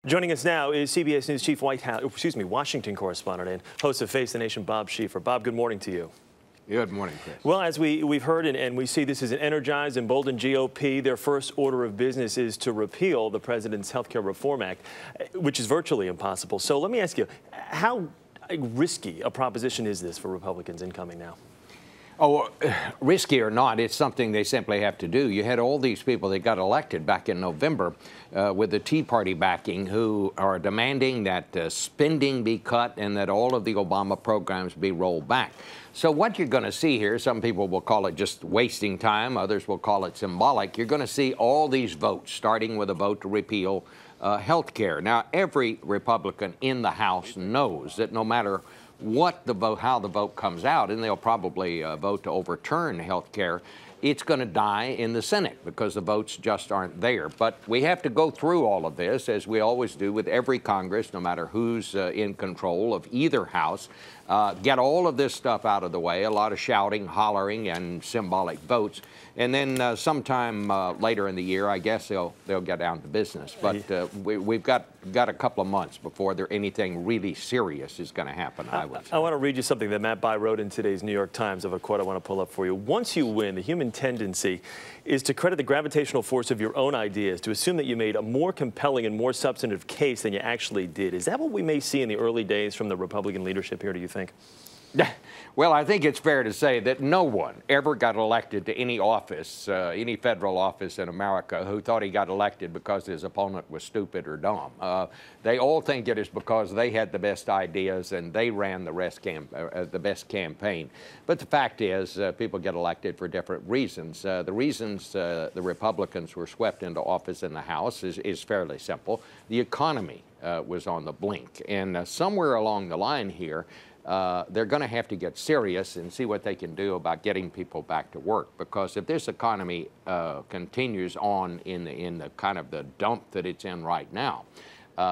Joining us now is CBS News Chief Washington correspondent and host of Face the Nation, Bob Schieffer. Bob, good morning to you. Good morning, Chris. Well, as we've heard and we see, this is an energized, emboldened GOP. Their first order of business is to repeal the president's Health Care Reform Act, which is virtually impossible. So let me ask you, how risky a proposition is this for Republicans incoming now? Oh, risky or not, it's something they simply have to do. You had all these people that got elected back in November with the Tea Party backing who are demanding that spending be cut and that all of the Obama programs be rolled back. So what you're going to see here, some people will call it just wasting time, others will call it symbolic. You're going to see all these votes, starting with a vote to repeal health care. Now, every Republican in the House knows that no matter what the vote, how the vote comes out, and they'll probably vote to overturn health care, it's going to die in the Senate because the votes just aren't there. But we have to go through all of this, as we always do with every Congress, no matter who's in control of either House, get all of this stuff out of the way, a lot of shouting, hollering, and symbolic votes. And then sometime later in the year, I guess they'll get down to business. But we've got a couple of months before anything really serious is going to happen, I would say. I want to read you something that Matt Bai wrote in today's New York Times of a quote I want to pull up for you. Once you win, the human tendency is to credit the gravitational force of your own ideas, to assume that you made a more compelling and more substantive case than you actually did. Is that what we may see in the early days from the Republican leadership here, do you think? Well, I think it's fair to say that no one ever got elected to any office, any federal office in America, who thought he got elected because his opponent was stupid or dumb. They all think it is because they had the best ideas and they ran the best campaign. But the fact is, people get elected for different reasons. The reasons the Republicans were swept into office in the House is fairly simple. The economy was on the blink, and somewhere along the line here, they're going to have to get serious and see what they can do about getting people back to work. Because if this economy continues on in the kind of the dump that it's in right now,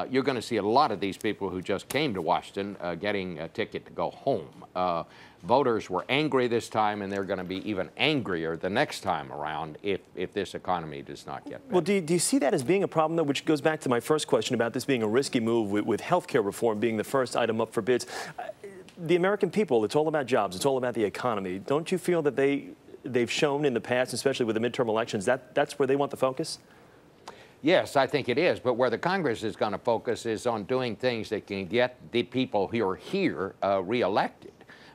you're going to see a lot of these people who just came to Washington getting a ticket to go home. Voters were angry this time, and they're going to be even angrier the next time around if this economy does not get better. Well, do you see that as being a problem, though, which goes back to my first question about this being a risky move with health care reform being the first item up for bids? The American people, it's all about jobs, it's all about the economy. Don't you feel that they've shown in the past, especially with the midterm elections, that's where they want the focus? Yes, I think it is. But where the Congress is going to focus is on doing things that can get the people who are here reelected.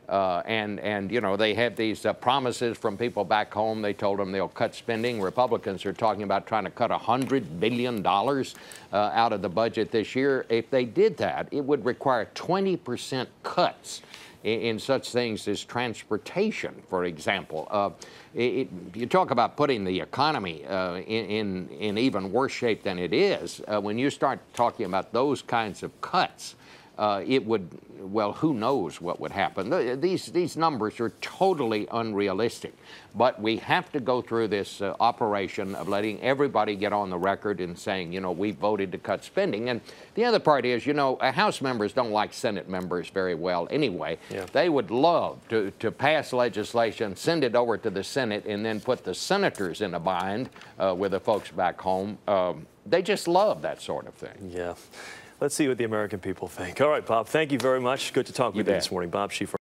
And you know, they have these promises from people back home. They told them they'll cut spending. Republicans are talking about trying to cut $100 billion out of the budget this year. If they did that, it would require 20% cuts in such things as transportation, for example. You talk about putting the economy in even worse shape than it is. When you start talking about those kinds of cuts, it would, well, who knows what would happen. These numbers are totally unrealistic. But we have to go through this operation of letting everybody get on the record and saying, you know, we voted to cut spending. And the other part is, you know, House members don't like Senate members very well anyway. Yeah. They would love to pass legislation, send it over to the Senate, and then put the senators in a bind with the folks back home. They just love that sort of thing. Yeah. Let's see what the American people think. All right, Bob, thank you very much. Good to talk with you this morning. Bob Schieffer.